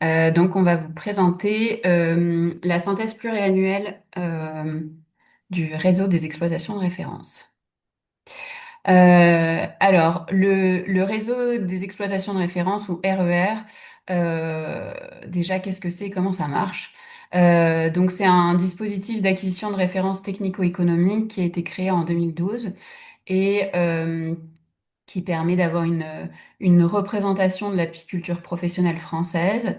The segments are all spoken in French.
Donc, on va vous présenter la synthèse pluriannuelle du réseau des exploitations de référence. Alors, le réseau des exploitations de référence ou RER, déjà, qu'est-ce que c'est et comment ça marche? Donc, c'est un dispositif d'acquisition de références technico-économiques qui a été créé en 2012 et qui permet d'avoir une représentation de l'apiculture professionnelle française,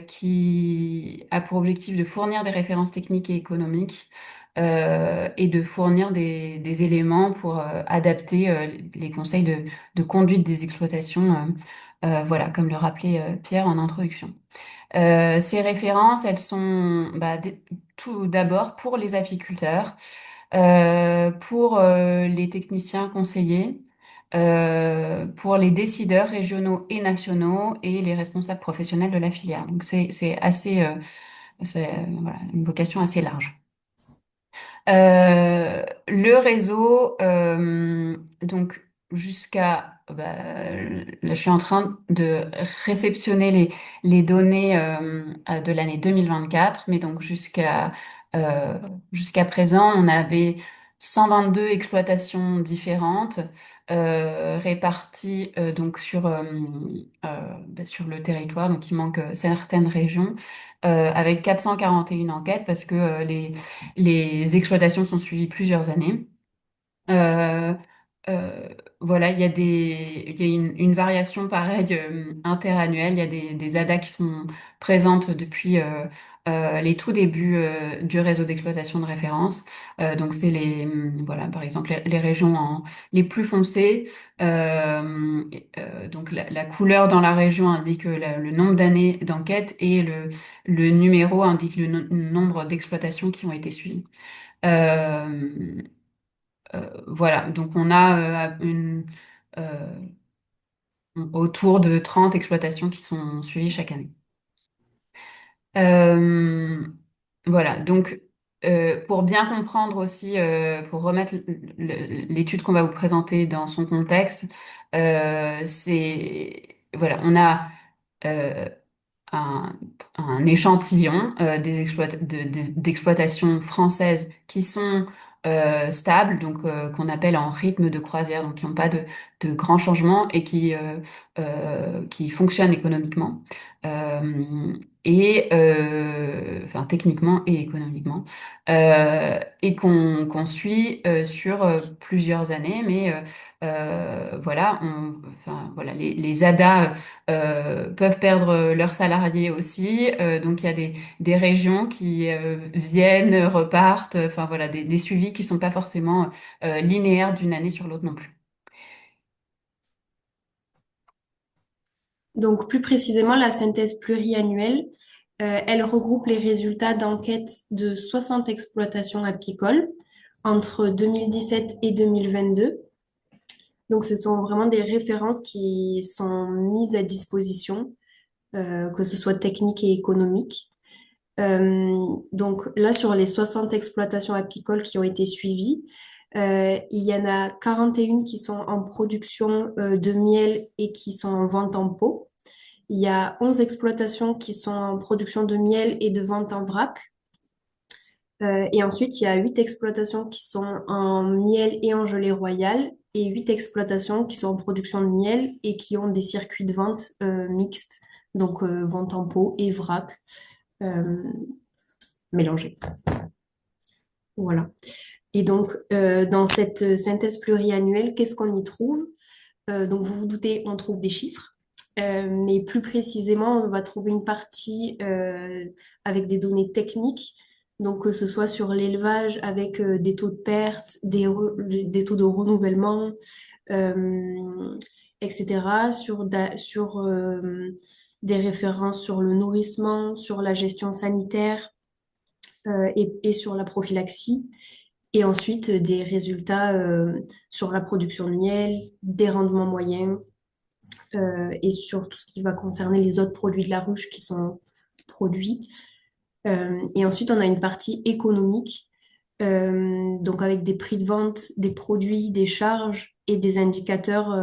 qui a pour objectif de fournir des références techniques et économiques, et de fournir des éléments pour adapter les conseils de conduite des exploitations, voilà, comme le rappelait Pierre en introduction. Ces références, elles sont tout d'abord pour les apiculteurs, pour les techniciens conseillers, pour les décideurs régionaux et nationaux et les responsables professionnels de la filière. Donc c'est assez, voilà, une vocation assez large. Le réseau, donc jusqu'à, là, je suis en train de réceptionner les données de l'année 2024, mais donc euh, jusqu'à présent, on avait 122 exploitations différentes réparties donc sur le territoire, donc il manque certaines régions, avec 441 enquêtes parce que les exploitations sont suivies plusieurs années. Euh, euh, voilà, il y a une variation pareille interannuelle. Il y a des ADA qui sont présentes depuis les tout débuts du réseau d'exploitation de référence. Donc c'est voilà, par exemple les régions les plus foncées. Donc la couleur dans la région indique le nombre d'années d'enquête et le numéro indique le nombre d'exploitations qui ont été suivies. Euh, voilà, donc on a euh, autour de 30 exploitations qui sont suivies chaque année. Euh, voilà, donc pour bien comprendre aussi, pour remettre l'étude qu'on va vous présenter dans son contexte, voilà, on a euh, un, un échantillon d'exploitations françaises qui sont stables, donc qu'on appelle en rythme de croisière, donc qui n'ont pas de grands changements et qui fonctionnent économiquement. Euh, enfin techniquement et économiquement, et qu'on suit sur plusieurs années, mais voilà, enfin, voilà, les ADA peuvent perdre leurs salariés aussi. Donc il y a des régions qui viennent, repartent, enfin voilà, des suivis qui sont pas forcément linéaires d'une année sur l'autre non plus. Donc, plus précisément, la synthèse pluriannuelle, elle regroupe les résultats d'enquêtes de 60 exploitations apicoles entre 2017 et 2022. Donc, ce sont vraiment des références qui sont mises à disposition, que ce soit techniques et économiques. Donc là, sur les 60 exploitations apicoles qui ont été suivies, il y en a 41 qui sont en production de miel et qui sont en vente en pot. Il y a 11 exploitations qui sont en production de miel et de vente en vrac. Et ensuite, il y a 8 exploitations qui sont en miel et en gelée royale et 8 exploitations qui sont en production de miel et qui ont des circuits de vente mixtes, donc vente en pot et vrac euh, mélangés. Voilà. Et donc, dans cette synthèse pluriannuelle, qu'est-ce qu'on y trouve? Donc, vous vous doutez, on trouve des chiffres. Mais plus précisément, on va trouver une partie avec des données techniques, donc que ce soit sur l'élevage avec des taux de perte, des taux de renouvellement, euh, etc., sur des références sur le nourrissement, sur la gestion sanitaire et sur la prophylaxie. Et ensuite, des résultats sur la production de miel, des rendements moyens et sur tout ce qui va concerner les autres produits de la ruche qui sont produits. Et ensuite, on a une partie économique, donc avec des prix de vente, des produits, des charges et des indicateurs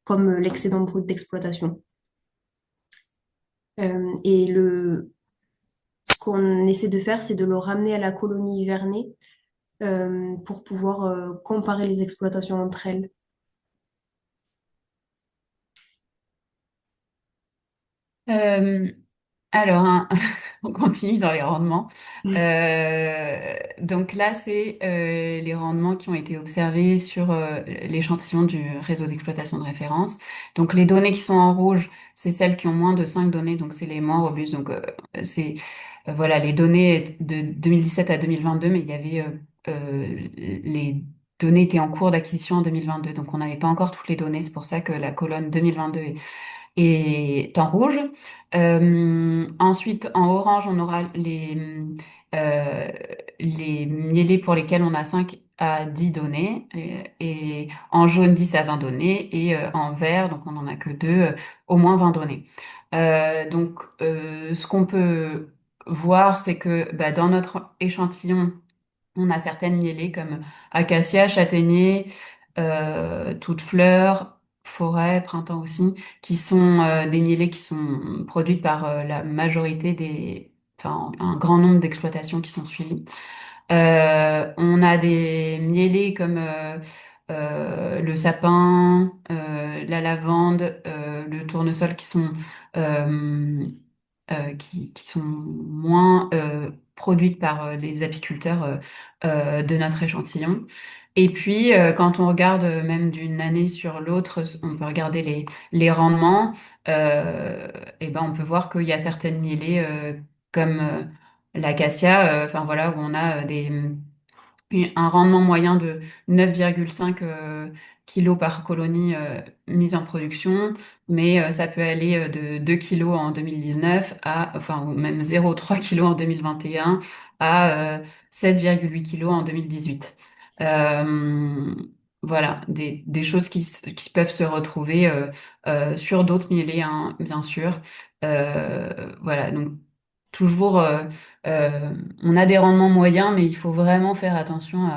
comme l'excédent brut d'exploitation. Ce qu'on essaie de faire, c'est de le ramener à la colonie hivernée pour pouvoir comparer les exploitations entre elles. Euh, Alors, hein, on continue dans les rendements. Donc là, c'est les rendements qui ont été observés sur l'échantillon du réseau d'exploitation de référence. Donc les données qui sont en rouge, c'est celles qui ont moins de 5 données, donc c'est les moins robustes. Donc c'est voilà les données de 2017 à 2022, mais il y avait les données étaient en cours d'acquisition en 2022, donc on n'avait pas encore toutes les données. C'est pour ça que la colonne 2022 est en rouge. Ensuite, en orange, on aura euh, les mielés pour lesquels on a 5 à 10 données, et en jaune 10 à 20 données, et en vert, donc on n'en a que 2, au moins 20 données. Ce qu'on peut voir, c'est que bah, dans notre échantillon, on a certaines mielées comme acacia, châtaignier, toute fleur, forêt, printemps aussi, qui sont des mielées qui sont produites par la majorité enfin, un grand nombre d'exploitations qui sont suivies. On a des mielées comme le sapin, la lavande, le tournesol euh, qui sont moins produites par les apiculteurs de notre échantillon. Et puis, quand on regarde même d'une année sur l'autre, on peut regarder les rendements, et ben on peut voir qu'il y a certaines mielées comme l'acacia, enfin voilà, où on a un rendement moyen de 9,5 kilos par colonie mise en production, mais ça peut aller de 2 kilos en 2019 enfin, ou même 0,3 kilos en 2021 à 16,8 kilos en 2018. Euh, voilà, des choses qui peuvent se retrouver sur d'autres mielés, hein, bien sûr. Voilà, donc toujours. On a des rendements moyens, mais il faut vraiment faire attention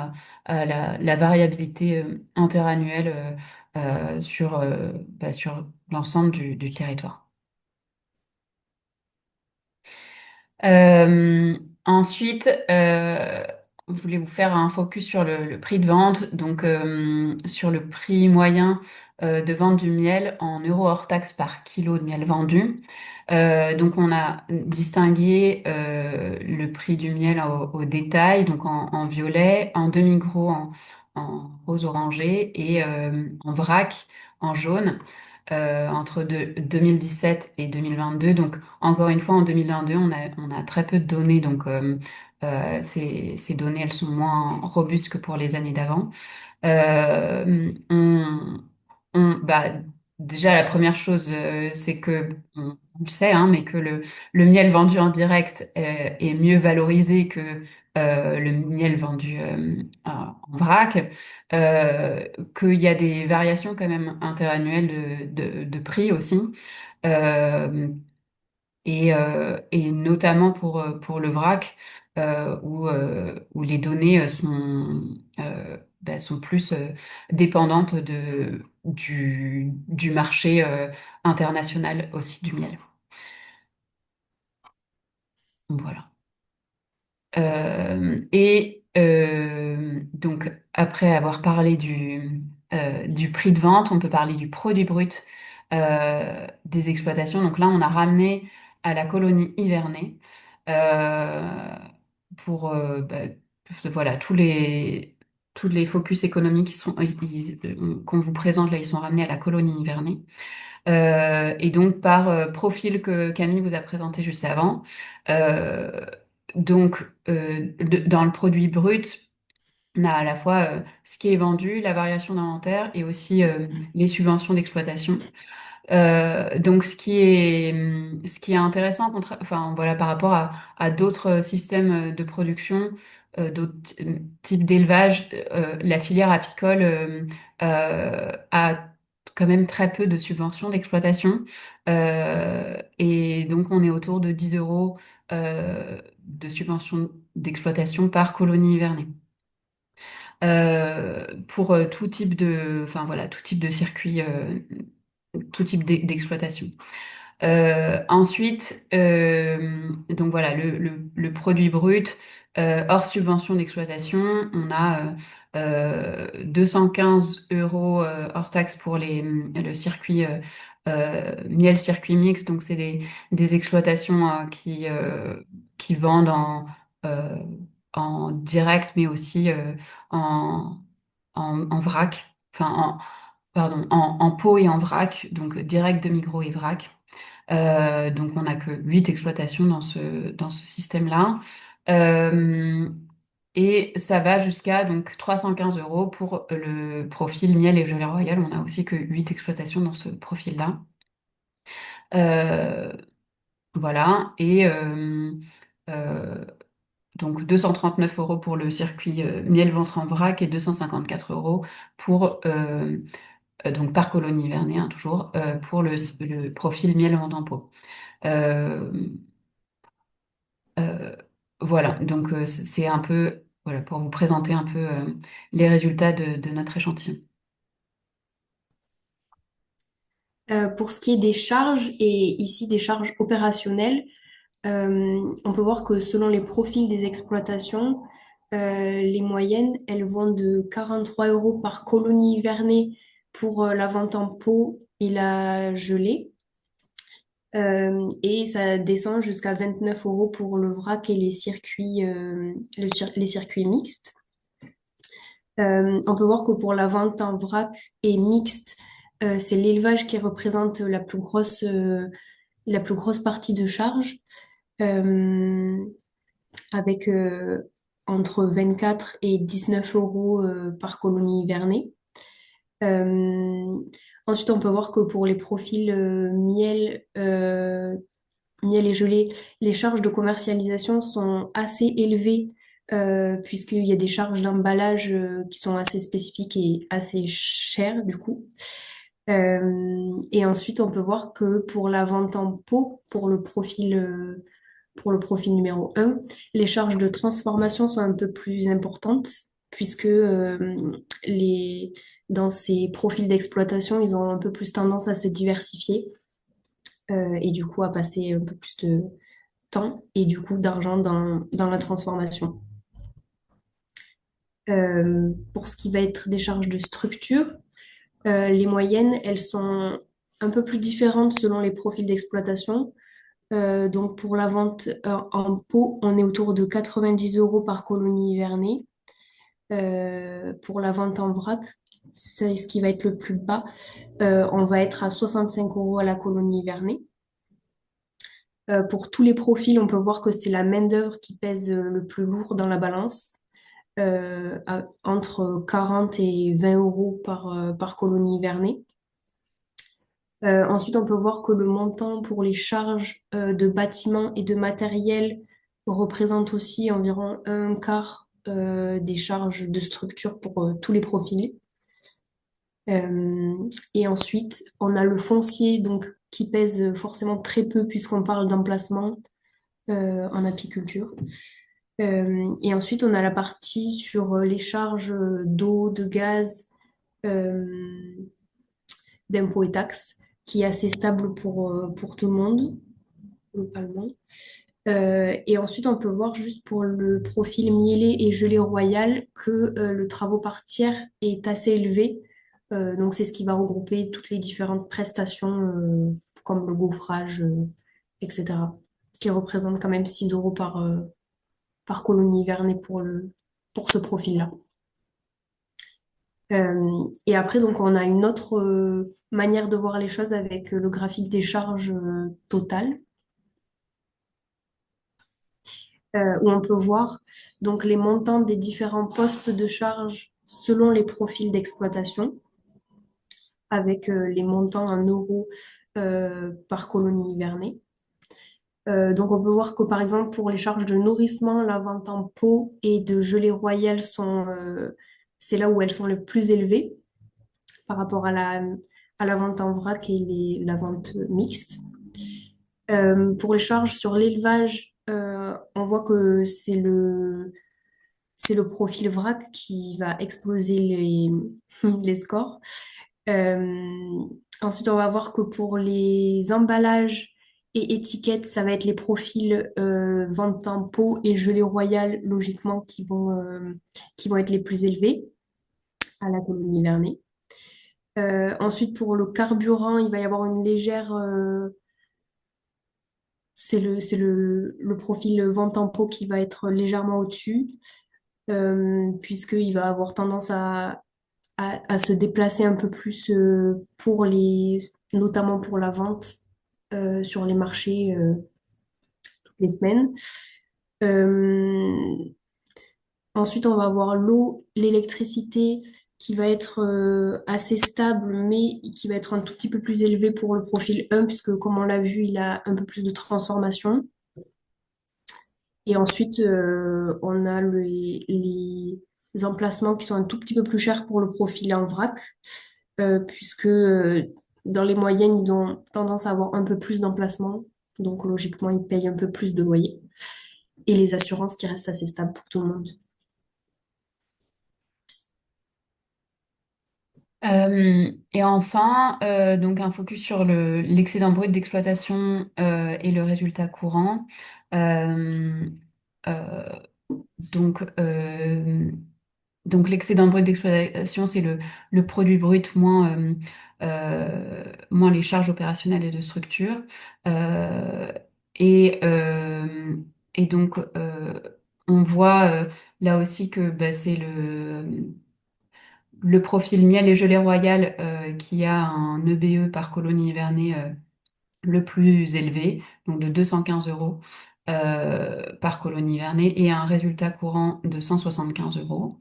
à la variabilité interannuelle sur l'ensemble du territoire. Euh, ensuite, je voulais vous faire un focus sur le prix de vente, donc sur le prix moyen de vente du miel en euros hors taxe par kilo de miel vendu. Donc on a distingué le prix du miel au détail, donc en violet, en demi-gros en rose orangé, et en vrac en jaune entre 2017 et 2022. Donc encore une fois, en 2022, on a très peu de données, donc ces données, elles sont moins robustes que pour les années d'avant. Euh, on, bah, déjà, la première chose, c'est que, on le sait, hein, mais que le miel vendu en direct est mieux valorisé que le miel vendu en vrac, euh, qu'il y a des variations quand même interannuelles de prix aussi. Euh, et notamment pour le vrac, où les données sont plus dépendantes du marché international aussi du miel. Voilà. Donc, après avoir parlé du prix de vente, on peut parler du produit brut des exploitations. Donc là, on a ramené à la colonie hivernée euh, pour voilà, tous les focus économiques qu'on vous présente là, ils sont ramenés à la colonie hivernée. Et donc par profil que Camille vous a présenté juste avant. Euh, dans le produit brut, on a à la fois ce qui est vendu, la variation d'inventaire et aussi les subventions d'exploitation. Ce qui est intéressant, enfin, voilà, par rapport à d'autres systèmes de production, types d'élevage, la filière apicole a quand même très peu de subventions d'exploitation. Et donc, on est autour de 10 euros de subventions d'exploitation par colonie hivernée. Pour tout type enfin voilà, tout type de circuit, tout type d'exploitation. Ensuite, donc voilà, le produit brut, hors subvention d'exploitation, on a 215 euros hors taxe pour le circuit miel circuit mixte. Donc c'est des exploitations qui vendent euh, en direct, mais aussi en vrac, pardon, en pot et en vrac, donc direct de Migros et vrac. Donc on n'a que 8 exploitations dans ce système-là. Euh, et ça va jusqu'à donc 315 euros pour le profil miel et gelée royale. On n'a aussi que 8 exploitations dans ce profil-là. Euh, voilà. Euh, donc 239 euros pour le circuit miel ventre en vrac et 254 euros pour donc par colonie hivernée, hein, toujours pour le profil miel en pot. Euh, Euh, voilà, donc c'est un peu voilà, pour vous présenter un peu les résultats de notre échantillon. Pour ce qui est des charges, et ici des charges opérationnelles, on peut voir que selon les profils des exploitations, les moyennes, elles vont de 43 euros par colonie hivernée pour la vente en pot et la gelée. Et ça descend jusqu'à 29 euros pour le vrac et les circuits, les circuits mixtes. On peut voir que pour la vente en vrac et mixte, c'est l'élevage qui représente la plus grosse partie de charge, euh, avec entre 24 et 19 euros par colonie hivernée. Euh, Ensuite, on peut voir que pour les profils miel et gelée, les charges de commercialisation sont assez élevées puisqu'il y a des charges d'emballage qui sont assez spécifiques et assez chères du coup. Et ensuite, on peut voir que pour la vente en pot, pour le profil numéro un, les charges de transformation sont un peu plus importantes puisque les, dans ces profils d'exploitation, ils ont un peu plus tendance à se diversifier et du coup à passer un peu plus de temps et du coup d'argent dans la transformation. Pour ce qui va être des charges de structure, les moyennes, elles sont un peu plus différentes selon les profils d'exploitation. Donc pour la vente en pot, on est autour de 90 euros par colonie hivernée. Pour la vente en vrac, c'est ce qui va être le plus bas. On va être à 65 euros à la colonie hivernée. Pour tous les profils, on peut voir que c'est la main-d'œuvre qui pèse le plus lourd dans la balance, entre 40 et 20 euros par colonie hivernée. Ensuite, on peut voir que le montant pour les charges de bâtiments et de matériel représente aussi environ un quart des charges de structure pour tous les profils. Et ensuite, on a le foncier donc, qui pèse forcément très peu puisqu'on parle d'emplacement en apiculture. Et ensuite, on a la partie sur les charges d'eau, de gaz, euh, d'impôts et taxes, qui est assez stable pour tout le monde, globalement. Et ensuite, on peut voir juste pour le profil mielé et gelée royale que le travaux par tiers est assez élevé. Donc, c'est ce qui va regrouper toutes les différentes prestations, comme le gaufrage, etc., qui représente quand même 6 euros par colonie hivernée pour ce profil-là. Et après, donc, on a une autre manière de voir les choses avec le graphique des charges totales, où on peut voir donc les montants des différents postes de charge selon les profils d'exploitation, avec les montants en euros par colonie hivernée. Donc, on peut voir que par exemple, pour les charges de nourrissement, la vente en pot et de gelée royale c'est là où elles sont les plus élevées par rapport à la vente en vrac et la vente mixte. Pour les charges sur l'élevage, on voit que c'est le profil vrac qui va exploser les scores. Euh, Ensuite, on va voir que pour les emballages et étiquettes, ça va être les profils vente en pot et gelée royale, logiquement, qui vont être les plus élevés à la colonie Vernay. Ensuite, pour le carburant, il va y avoir une légère... c'est le profil vente en pot qui va être légèrement au-dessus, puisqu'il va avoir tendance à se déplacer un peu plus notamment pour la vente sur les marchés toutes les semaines. Euh, Ensuite, on va avoir l'eau, l'électricité qui va être assez stable, mais qui va être un tout petit peu plus élevé pour le profil 1, puisque comme on l'a vu, il a un peu plus de transformation. Et ensuite, on a les emplacements qui sont un tout petit peu plus chers pour le profil en vrac, puisque dans les moyennes, ils ont tendance à avoir un peu plus d'emplacements. Donc logiquement, ils payent un peu plus de loyer. Et les assurances qui restent assez stables pour tout le monde. Et enfin, donc un focus sur l'excédent brut d'exploitation et le résultat courant. Euh, euh, donc, euh, donc l'excédent brut d'exploitation, c'est le produit brut moins les charges opérationnelles et de structure. Euh, et, euh, et donc, on voit là aussi que bah, c'est le profil miel et gelée royale qui a un EBE par colonie hivernée le plus élevé, donc de 215 euros par colonie hivernée et un résultat courant de 175 euros.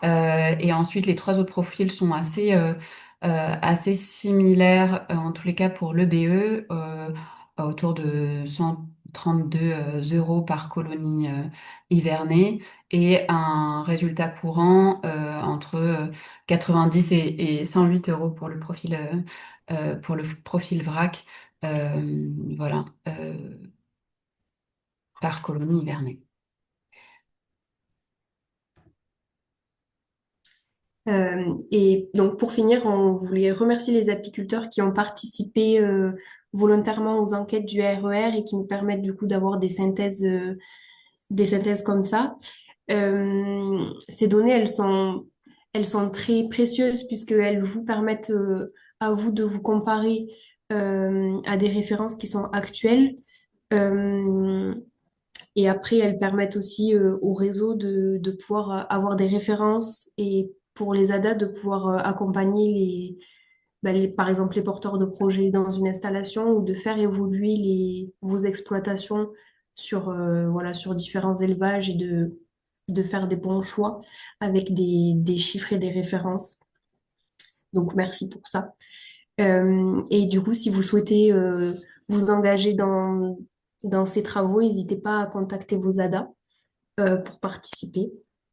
Et ensuite, les trois autres profils sont assez similaires, en tous les cas pour l'EBE, autour de 132 euros par colonie hivernée et un résultat courant entre 90 et 108 euros pour le profil vrac. Voilà, par colonie hivernée. Et donc, pour finir, on voulait remercier les apiculteurs qui ont participé volontairement aux enquêtes du RER et qui nous permettent du coup d'avoir des synthèses comme ça. Ces données, elles sont très précieuses puisqu'elles vous permettent à vous de vous comparer à des références qui sont actuelles. Euh, et après, elles permettent aussi au réseau de pouvoir avoir des références et pour les ADA de pouvoir accompagner par exemple, les porteurs de projets dans une installation ou de faire évoluer vos exploitations voilà, sur différents élevages et de faire des bons choix avec des chiffres et des références. Donc, merci pour ça. Et du coup, si vous souhaitez vous engager dans ces travaux, n'hésitez pas à contacter vos ADA pour participer.